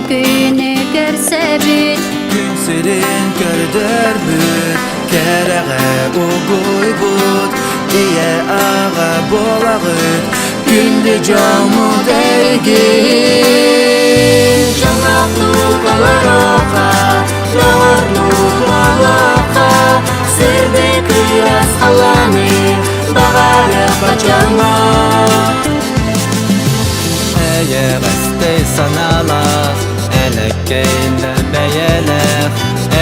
күнү көрсө бүт Күн сирин көрдөр бүт Кереге угуй бут Ие аға болагыт Күнді жамут эгин Жаңаклык аларга Жаңарлык аларга Сырды кырас аланы Багары бачаңа Эйебесте саналах Элеккейле бейелех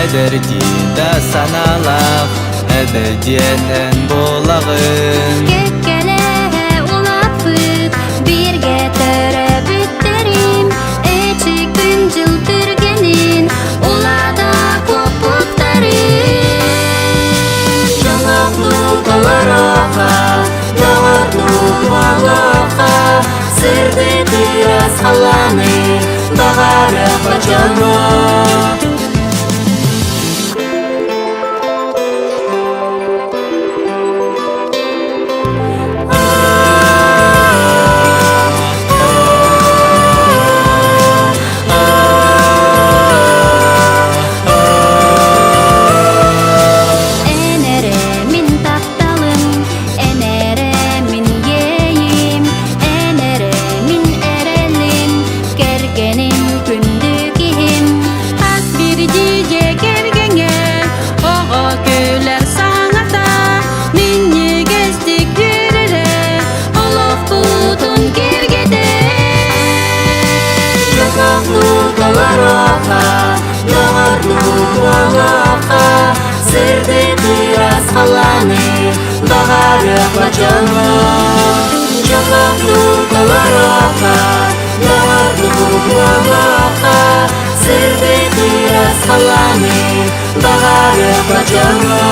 Эдердиде саналах Эбедиетен болагын Кеккеле улапыт Бирге төрөбүттерим Эчи күн жылтыргенин Улада копуктарым Жаңаклык аларга Жаңарлык аларга Сырды кырас аланы Багары бачаңа Сырды кырас аланы Багары бачаңа Жаңаклык аларга Жаңарлык аларга Сырды кырас аланы Багары бачаңа